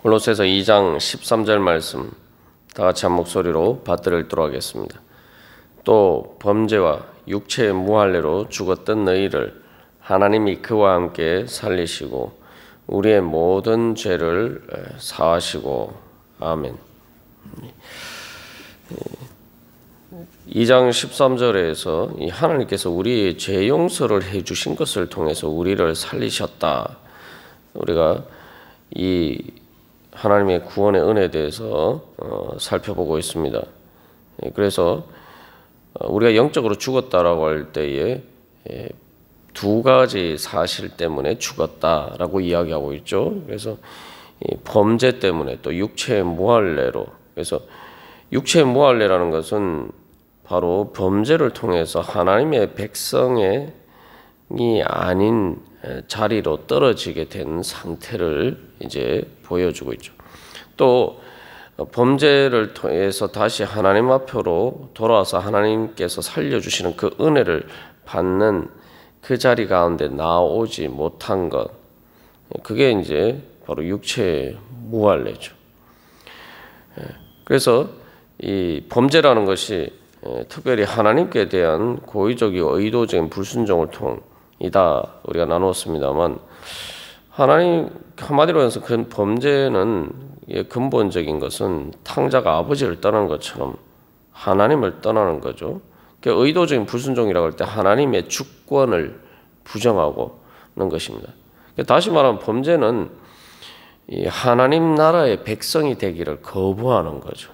골로새서 2장 13절 말씀 다 같이 한 목소리로 받들어 읽도록 하겠습니다. 또 범죄와 육체의 무할례로 죽었던 너희를 하나님이 그와 함께 살리시고 우리의 모든 죄를 사하시고 아멘. 2장 13절에서 이 하나님께서 우리의 죄 용서를 해주신 것을 통해서 우리를 살리셨다. 우리가 이 하나님의 구원의 은혜에 대해서 살펴보고 있습니다. 그래서 우리가 영적으로 죽었다라고 할 때에 두 가지 사실 때문에 죽었다라고 이야기하고 있죠. 그래서 범죄 때문에 또 육체의 무할례로, 그래서 육체의 무할례라는 것은 바로 범죄를 통해서 하나님의 백성이 아닌 자리로 떨어지게 된 상태를 이제 보여주고 있죠. 또 범죄를 통해서 다시 하나님 앞으로 돌아와서 하나님께서 살려주시는 그 은혜를 받는 그 자리 가운데 나오지 못한 것, 그게 이제 바로 육체의 무할례죠. 그래서 이 범죄라는 것이 특별히 하나님께 대한 고의적이고 의도적인 불순종을 통이다 우리가 나누었습니다만, 하나님 한마디로 해서 그 범죄는 근본적인 것은 탕자가 아버지를 떠나는 것처럼 하나님을 떠나는 거죠. 그러니까 의도적인 불순종이라고 할 때 하나님의 주권을 부정하고는 것입니다. 그러니까 다시 말하면 범죄는 이 하나님 나라의 백성이 되기를 거부하는 거죠.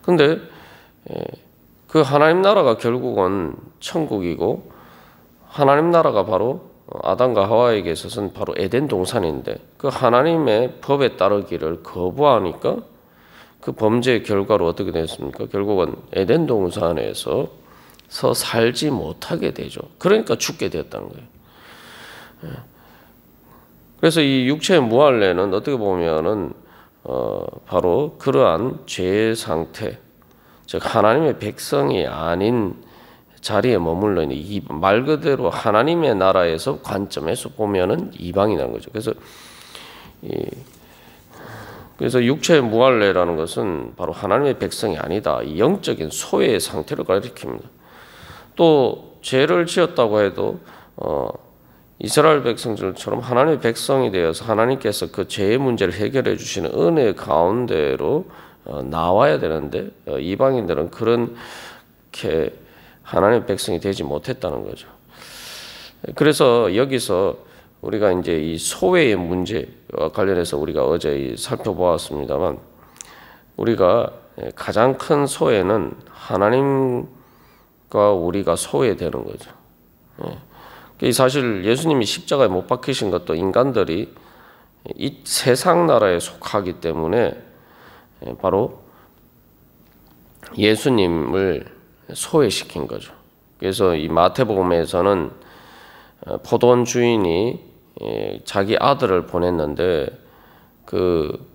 그런데 그 하나님 나라가 결국은 천국이고, 하나님 나라가 바로 아담과 하와에게 있어서는 바로 에덴 동산인데, 그 하나님의 법에 따르기를 거부하니까 그 범죄의 결과로 어떻게 됐습니까? 결국은 에덴 동산에서 살지 못하게 되죠. 그러니까 죽게 되었다는 거예요. 그래서 이 육체의 무할례는 어떻게 보면은 바로 그러한 죄의 상태, 즉 하나님의 백성이 아닌 자리에 머물러 있는, 이 말 그대로 하나님의 나라에서 관점에서 보면은 이방이라는 거죠. 그래서 육체의 무할례라는 것은 바로 하나님의 백성이 아니다, 이 영적인 소외의 상태를 가리킵니다. 또 죄를 지었다고 해도 이스라엘 백성들처럼 하나님의 백성이 되어서 하나님께서 그 죄의 문제를 해결해 주시는 은혜 가운데로 나와야 되는데, 이방인들은 그렇게 하나님의 백성이 되지 못했다는 거죠. 그래서 여기서 우리가 이제 이 소외의 문제와 관련해서 우리가 어제 살펴보았습니다만, 우리가 가장 큰 소외는 하나님과 우리가 소외되는 거죠. 사실 예수님이 십자가에 못 박히신 것도 인간들이 이 세상 나라에 속하기 때문에 바로 예수님을 소외시킨 거죠. 그래서 이 마태복음에서는 포도원 주인이 자기 아들을 보냈는데, 그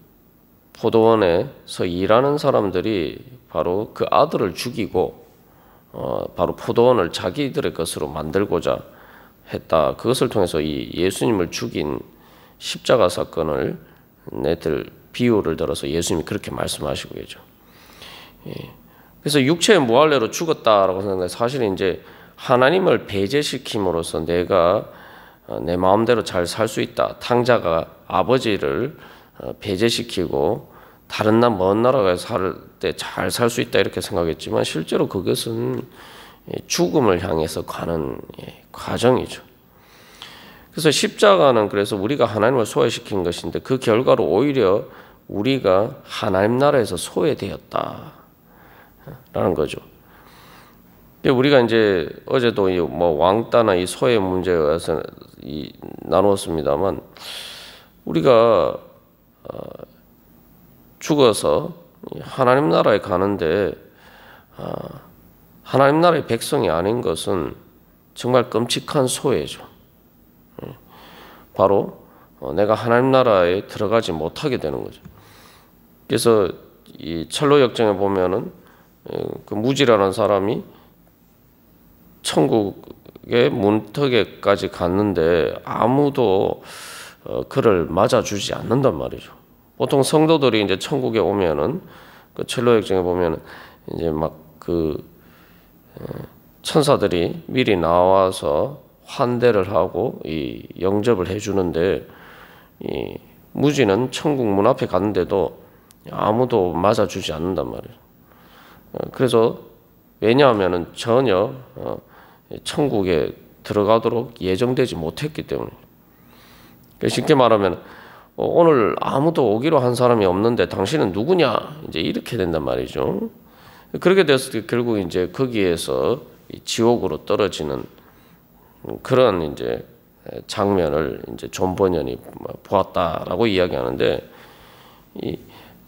포도원에서 일하는 사람들이 바로 그 아들을 죽이고 바로 포도원을 자기들의 것으로 만들고자 했다. 그것을 통해서 이 예수님을 죽인 십자가 사건을 비유를 들어서 예수님이 그렇게 말씀하시고 계죠. 그래서 육체의 무할례로 죽었다라고 생각해 사실 이제 하나님을 배제시킴으로써 내가 내 마음대로 잘 살 수 있다, 탕자가 아버지를 배제시키고 다른 먼 나라에 살 때 잘 살 수 있다 이렇게 생각했지만, 실제로 그것은 죽음을 향해서 가는 과정이죠. 그래서 십자가는 그래서 우리가 하나님을 소외시킨 것인데, 그 결과로 오히려 우리가 하나님 나라에서 소외되었다라는 거죠. 우리가 이제 어제도 왕따나 이 소외 문제에서 나누었습니다만, 우리가 죽어서 하나님 나라에 가는데 하나님 나라의 백성이 아닌 것은 정말 끔찍한 소외죠. 바로 내가 하나님 나라에 들어가지 못하게 되는 거죠. 그래서 이 철로 역정에 보면은 그 무지라는 사람이 천국의 문턱에까지 갔는데 아무도 그를 맞아주지 않는단 말이죠. 보통 성도들이 이제 천국에 오면은 그 첼로역정에 보면은 이제 막 그 천사들이 미리 나와서 환대를 하고 이 영접을 해주는데 이 무지는 천국 문 앞에 갔는데도 아무도 맞아주지 않는단 말이에요. 그래서 왜냐하면은 전혀 천국에 들어가도록 예정되지 못했기 때문에. 쉽게 말하면 오늘 아무도 오기로 한 사람이 없는데 당신은 누구냐? 이제 이렇게 된단 말이죠. 그렇게 됐을 때 결국 이제 거기에서 지옥으로 떨어지는 그런 이제 장면을 이제 존 버년이 보았다라고 이야기하는데,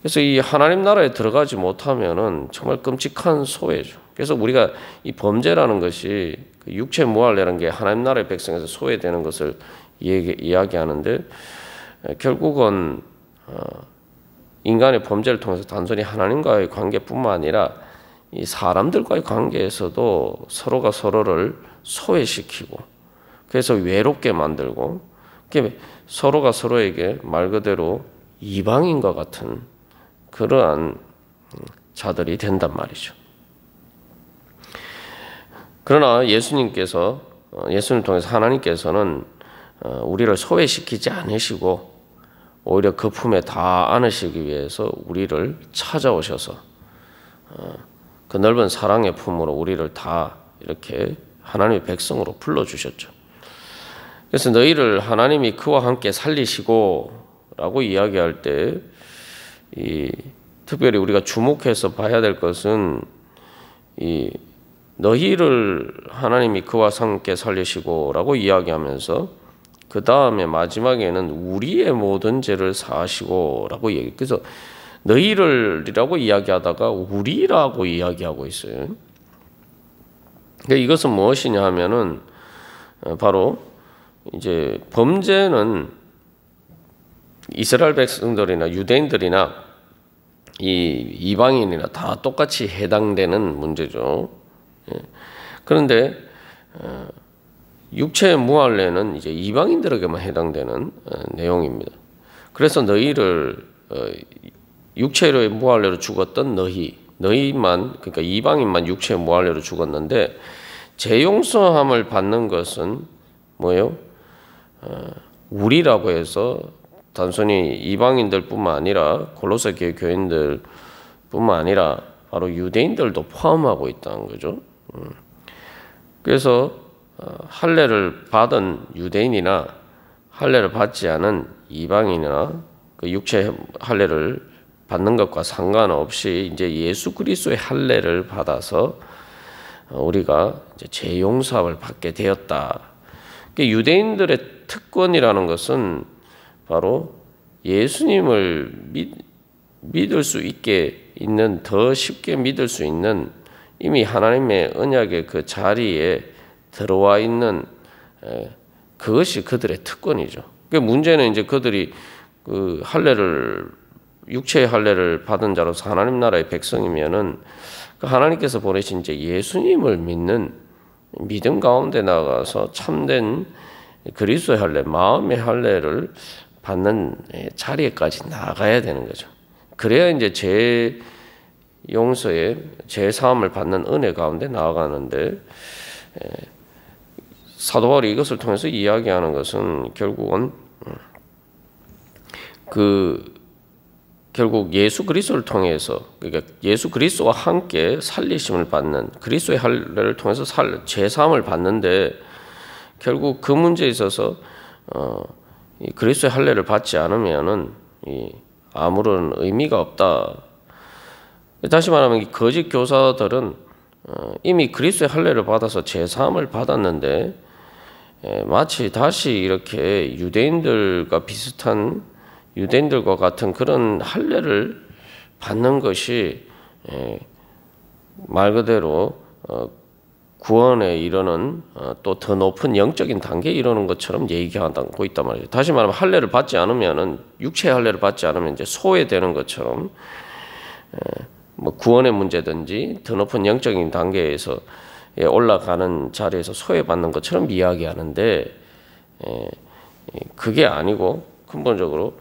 그래서 이 하나님 나라에 들어가지 못하면은 정말 끔찍한 소외죠. 그래서 우리가 이 범죄라는 것이 육체 무할례라는 게 하나님 나라의 백성에서 소외되는 것을 이야기하는데, 결국은 인간의 범죄를 통해서 단순히 하나님과의 관계뿐만 아니라 이 사람들과의 관계에서도 서로가 서로를 소외시키고, 그래서 외롭게 만들고, 서로가 서로에게 말 그대로 이방인과 같은 그러한 자들이 된단 말이죠. 그러나 예수님 통해서 하나님께서는 우리를 소외시키지 않으시고 오히려 그 품에 다 안으시기 위해서 우리를 찾아오셔서 그 넓은 사랑의 품으로 우리를 다 이렇게 하나님의 백성으로 불러주셨죠. 그래서 너희를 하나님이 그와 함께 살리시고 라고 이야기할 때 특별히 우리가 주목해서 봐야 될 것은 너희를 하나님이 그와 함께 살리시고 라고 이야기하면서 그 다음에 마지막에는 우리의 모든 죄를 사하시고 라고 얘기해요. 그래서 너희를이라고 이야기하다가 우리라고 이야기하고 있어요. 그러니까 이것은 무엇이냐 하면은 바로 이제 범죄는 이스라엘 백성들이나 유대인들이나 이 이방인이나 다 똑같이 해당되는 문제죠. 그런데 육체의 무할례는 이제 이방인들에게만 해당되는 내용입니다. 그래서 너희를 육체의 무할례로 죽었던 너희만, 그러니까 이방인만 육체의 무할례로 죽었는데 재용서함을 받는 것은 뭐예요? 우리라고 해서 단순히 이방인들뿐만 아니라 골로새 교회 교인들뿐만 아니라 바로 유대인들도 포함하고 있다는 거죠. 그래서 할례를 받은 유대인이나 할례를 받지 않은 이방인이나 그 육체 할례를 받는 것과 상관없이 이제 예수 그리스도의 할례를 받아서 우리가 이제 죄 용서를 받게 되었다. 유대인들의 특권이라는 것은 바로 예수님을 믿을 수 있게 있는, 더 쉽게 믿을 수 있는 이미 하나님의 언약의 그 자리에 들어와 있는 그것이 그들의 특권이죠. 그 문제는 이제 그들이 그 할례를, 육체의 할례를 받은 자로서 하나님 나라의 백성이면은 그 하나님께서 보내신 이제 예수님을 믿는 믿음 가운데 나가서 참된 그리스도의 할례, 마음의 할례를 받는 자리에까지 나가야 되는 거죠. 그래야 이제 죄 용서에 죄 사함을 받는 은혜 가운데 나아가는데, 사도 바울이 이것을 통해서 이야기하는 것은 결국은 결국 예수 그리스도를 통해서, 그러니까 예수 그리스도와 함께 살리심을 받는 그리스도의 할례를 통해서 죄 사함을 받는데, 결국 그 문제에 있어서 이 그리스도의 할례를 받지 않으면은 아무런 의미가 없다. 다시 말하면 이 거짓 교사들은 이미 그리스도의 할례를 받아서 죄 사함을 받았는데 마치 다시 이렇게 유대인들과 비슷한, 유대인들과 같은 그런 할례를 받는 것이 말 그대로 구원에 이르는 또 더 높은 영적인 단계에 이르는 것처럼 얘기하고 있단 말이죠. 다시 말하면 할례를 받지 않으면은, 육체의 할례를 받지 않으면 이제 소외되는 것처럼 뭐 구원의 문제든지 더 높은 영적인 단계에서 올라가는 자리에서 소외받는 것처럼 이야기하는데, 그게 아니고 근본적으로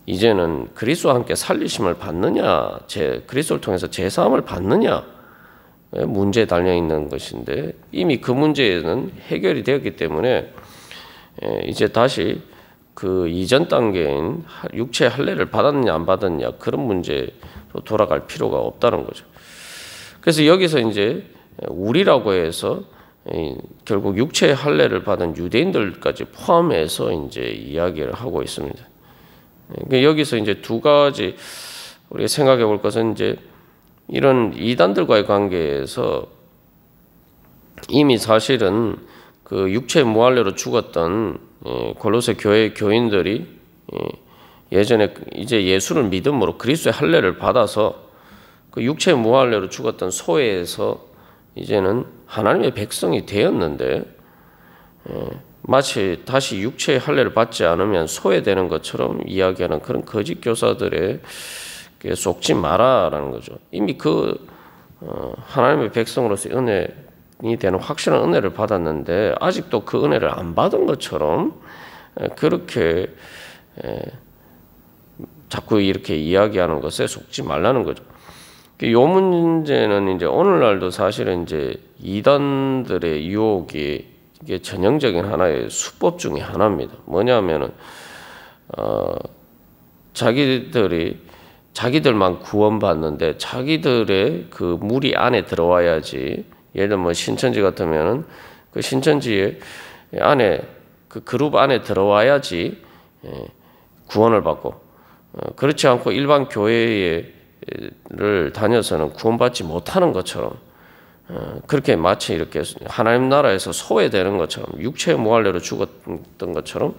이제는 그리스도와 함께 살리심을 받느냐, 그리스도를 통해서 제사함을 받느냐 문제에 달려 있는 것인데, 이미 그 문제는 해결이 되었기 때문에 이제 다시 그 이전 단계인 육체 할례를 받았느냐 안 받았느냐 그런 문제로 돌아갈 필요가 없다는 거죠. 그래서 여기서 이제 우리라고 해서 결국 육체 할례를 받은 유대인들까지 포함해서 이제 이야기를 하고 있습니다. 여기서 이제 두 가지 우리가 생각해 볼 것은, 이제 이런 이단들과의 관계에서 이미 사실은 그 육체 무할례로 죽었던 골로새 교회 교인들이 예전에 이제 예수를 믿음으로 그리스도의 할례를 받아서 그 육체 무할례로 죽었던 소외에서 이제는 하나님의 백성이 되었는데, 마치 다시 육체의 할례를 받지 않으면 소외되는 것처럼 이야기하는 그런 거짓 교사들에 속지 마라라는 거죠. 이미 그 하나님의 백성으로서 은혜이 되는 확실한 은혜를 받았는데 아직도 그 은혜를 안 받은 것처럼 그렇게 자꾸 이렇게 이야기하는 것에 속지 말라는 거죠. 이 문제는 이제 오늘날도 사실은 이제 이단들의 유혹이 이게 전형적인 하나의 수법 중에 하나입니다. 뭐냐면은 자기들만 구원받는데 자기들의 그 무리 안에 들어와야지. 예를 들면 신천지 같으면은 그 신천지 안에 그 그룹 안에 들어와야지 구원을 받고, 그렇지 않고 일반 교회를 다녀서는 구원받지 못하는 것처럼, 그렇게 마치 이렇게 하나님 나라에서 소외되는 것처럼, 육체의 무할례로 죽었던 것처럼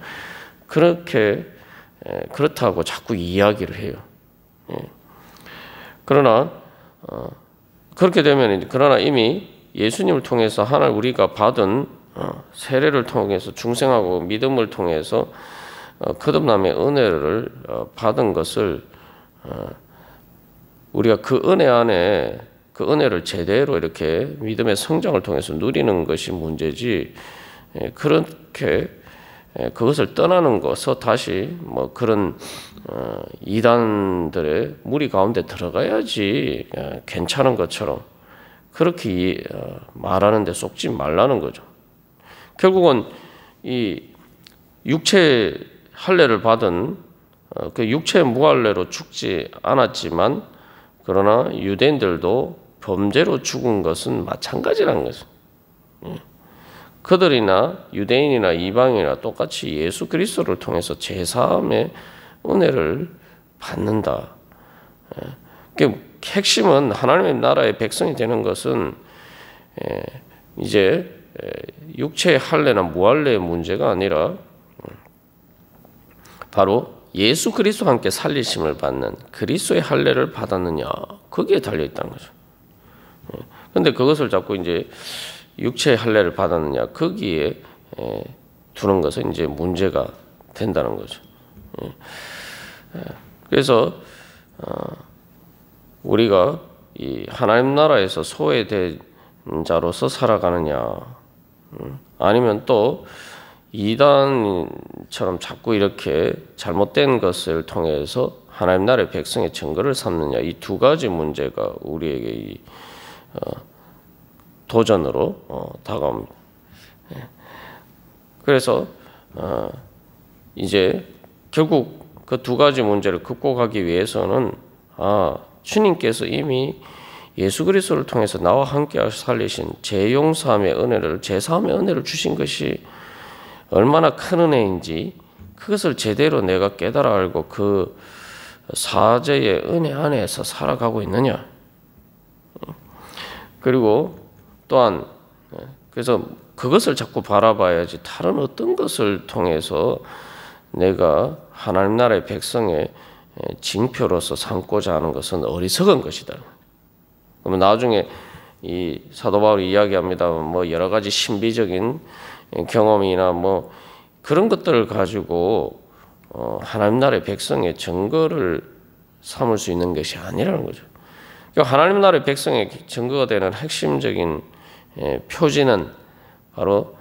그렇게 그렇다고 자꾸 이야기를 해요. 그러나 그렇게 되면, 그러나 이미 예수님을 통해서 하나님 우리가 받은 세례를 통해서 중생하고 믿음을 통해서 거듭남의 은혜를 받은 것을 우리가 그 은혜 안에 그 은혜를 제대로 이렇게 믿음의 성장을 통해서 누리는 것이 문제지, 그렇게 그것을 떠나는 것서 다시 뭐 그런 이단들의 무리 가운데 들어가야지 괜찮은 것처럼 그렇게 말하는 데 속지 말라는 거죠. 결국은 이 육체 할례를 받은 그 육체 무할례로 죽지 않았지만, 그러나 유대인들도 범죄로 죽은 것은 마찬가지라는 거죠. 그들이나 유대인이나 이방인이나 똑같이 예수 그리스도를 통해서 제사함의 은혜를 받는다. 핵심은 하나님의 나라의 백성이 되는 것은 이제 육체의 할례나 무할례의 문제가 아니라 바로 예수 그리스도와 함께 살리심을 받는 그리스도의 할례를 받았느냐, 거기에 달려 있다는 거죠. 그런데 그것을 자꾸 이제 육체의 할례를 받았느냐 거기에 두는 것은 이제 문제가 된다는 거죠. 그래서 우리가 이 하나님 나라에서 소외된 자로서 살아가느냐, 아니면 또 이단처럼 자꾸 이렇게 잘못된 것을 통해서 하나님 나라의 백성의 증거를 삼느냐, 이 두 가지 문제가 우리에게 이 도전으로 다가옵니다. 그래서 이제 결국 그 두 가지 문제를 극복하기 위해서는 주님께서 이미 예수 그리스도를 통해서 나와 함께 살리신 재용서함의 은혜를, 제사함의 은혜를 주신 것이 얼마나 큰 은혜인지 그것을 제대로 내가 깨달아 알고 그 사죄의 은혜 안에서 살아가고 있느냐. 그리고 또한 그래서 그것을 자꾸 바라봐야지 다른 어떤 것을 통해서 내가 하나님 나라의 백성의 징표로서 삼고자 하는 것은 어리석은 것이다. 그러면 나중에 이 사도 바울이 이야기합니다만 뭐 여러 가지 신비적인 경험이나 뭐 그런 것들을 가지고 하나님 나라의 백성의 증거를 삼을 수 있는 것이 아니라는 거죠. 하나님 나라의 백성의 증거가 되는 핵심적인 표지는 바로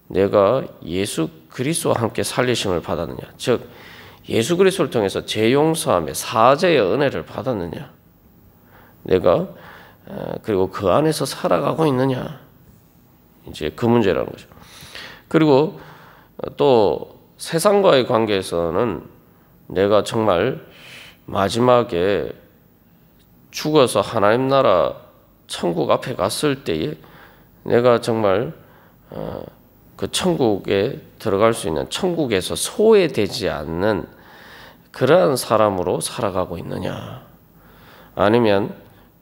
내가 예수 그리스도와 함께 살리심을 받았느냐, 즉 예수 그리스도를 통해서 죄 용서함의 사죄의 은혜를 받았느냐, 내가 그리고 그 안에서 살아가고 있느냐, 이제 그 문제라는 거죠. 그리고 또 세상과의 관계에서는 내가 정말 마지막에 죽어서 하나님 나라 천국 앞에 갔을 때에 내가 정말 그 천국에 들어갈 수 있는, 천국에서 소외되지 않는 그러한 사람으로 살아가고 있느냐, 아니면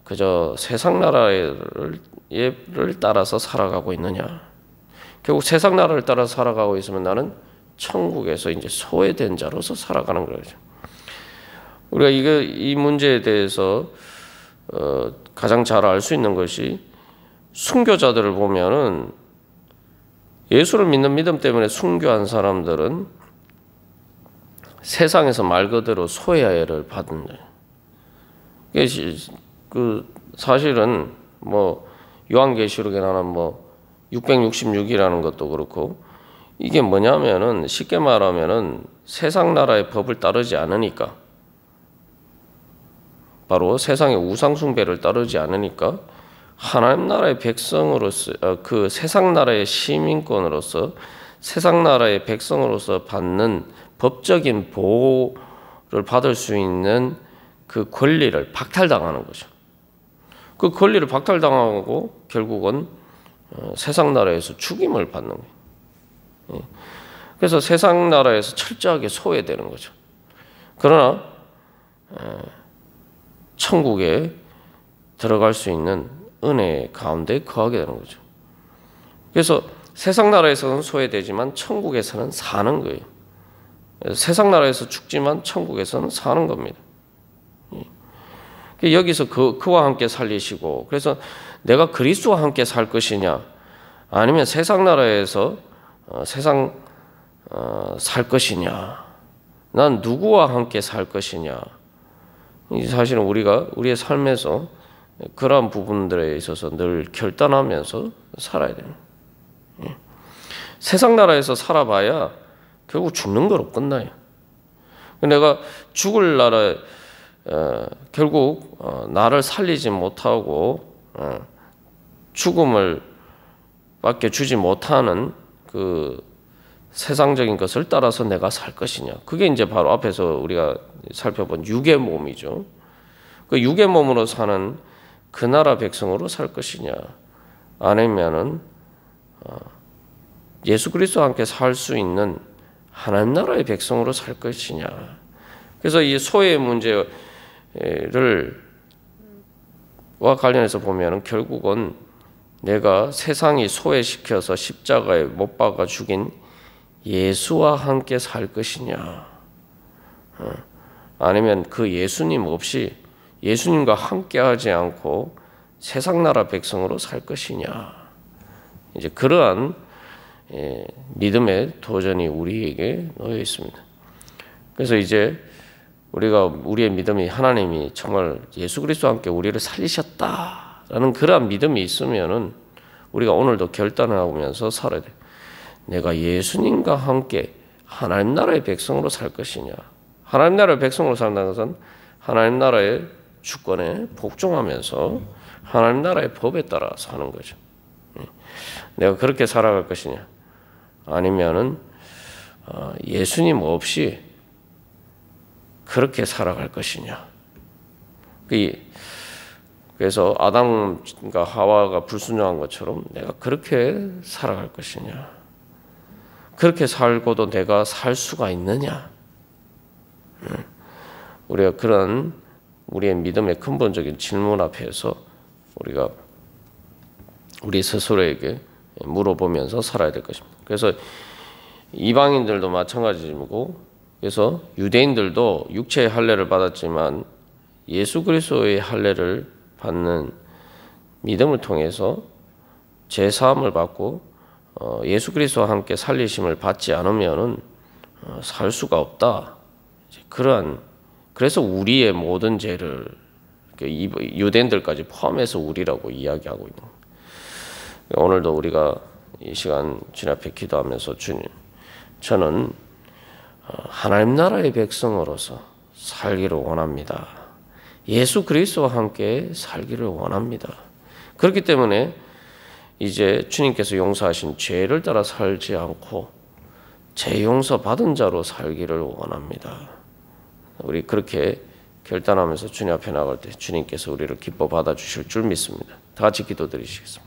그저 세상 나라를 따라서 살아가고 있느냐. 결국 세상 나라를 따라 살아가고 있으면 나는 천국에서 이제 소외된 자로서 살아가는 거죠. 우리가 이 문제에 대해서 가장 잘 알 수 있는 것이, 순교자들을 보면은 예수를 믿는 믿음 때문에 순교한 사람들은 세상에서 말 그대로 소외를 받는 거예요. 그 사실은 뭐 요한계시록에 나오는 뭐 666이라는 것도 그렇고, 이게 뭐냐면은 쉽게 말하면은 세상 나라의 법을 따르지 않으니까, 바로 세상의 우상 숭배를 따르지 않으니까 하나님 나라의 백성으로서, 그 세상 나라의 시민권으로서, 세상 나라의 백성으로서 받는 법적인 보호를 받을 수 있는 그 권리를 박탈당하는 거죠. 그 권리를 박탈당하고 결국은 세상 나라에서 죽임을 받는 거예요. 그래서 세상 나라에서 철저하게 소외되는 거죠. 그러나 천국에 들어갈 수 있는 은혜 가운데 거하게 되는 거죠. 그래서 세상 나라에서는 소외되지만 천국에서는 사는 거예요. 세상 나라에서 죽지만 천국에서는 사는 겁니다. 여기서 그와 함께 살리시고, 그래서 내가 그리스도와 함께 살 것이냐, 아니면 세상 나라에서 살 것이냐, 난 누구와 함께 살 것이냐. 사실은 우리가 우리의 삶에서 그러한 부분들에 있어서 늘 결단하면서 살아야 돼요. 세상 나라에서 살아봐야 결국 죽는 거로 끝나요. 내가 죽을 날에 결국 나를 살리지 못하고 죽음을 밖에 주지 못하는 그 세상적인 것을 따라서 내가 살 것이냐, 그게 이제 바로 앞에서 우리가 살펴본 육의 몸이죠. 그 육의 몸으로 사는 그 나라 백성으로 살 것이냐, 아니면은 예수 그리스도와 함께 살 수 있는 하나님 나라의 백성으로 살 것이냐. 그래서 이 소외의 문제를 와 관련해서 보면은 결국은 내가 세상이 소외시켜서 십자가에 못 박아 죽인 예수와 함께 살 것이냐, 아니면 그 예수님 없이, 예수님과 함께하지 않고 세상 나라 백성으로 살 것이냐. 이제 그러한 믿음의 도전이 우리에게 놓여 있습니다. 그래서 이제 우리의 믿음이, 하나님이 정말 예수 그리스도와 함께 우리를 살리셨다라는 그러한 믿음이 있으면은 우리가 오늘도 결단을 하면서 살아야 돼. 내가 예수님과 함께 하나님 나라의 백성으로 살 것이냐. 하나님 나라의 백성으로 산다는 것은 하나님 나라의 주권에 복종하면서 하나님 나라의 법에 따라 사는 거죠. 내가 그렇게 살아갈 것이냐, 아니면은 예수님 없이 그렇게 살아갈 것이냐. 그래서 아담과 하와가 불순종한 것처럼 내가 그렇게 살아갈 것이냐, 그렇게 살고도 내가 살 수가 있느냐. 우리가 그런 우리의 믿음의 근본적인 질문 앞에서 우리가 우리 스스로에게 물어보면서 살아야 될 것입니다. 그래서 이방인들도 마찬가지고, 그래서 유대인들도 육체의 할례를 받았지만 예수 그리스도의 할례를 받는 믿음을 통해서 죄 사함을 받고 예수 그리스도와 함께 살리심을 받지 않으면은 살 수가 없다. 그래서 우리의 모든 죄를 유대인들까지 포함해서 우리라고 이야기하고 있는 거예요. 오늘도 우리가 이 시간 주님 앞에 기도하면서 주님, 저는 하나님 나라의 백성으로서 살기를 원합니다. 예수 그리스도와 함께 살기를 원합니다. 그렇기 때문에 이제 주님께서 용서하신 죄를 따라 살지 않고 죄 용서 받은 자로 살기를 원합니다. 우리 그렇게 결단하면서 주님 앞에 나갈 때 주님께서 우리를 기뻐 받아주실 줄 믿습니다. 다 같이 기도드리시겠습니다.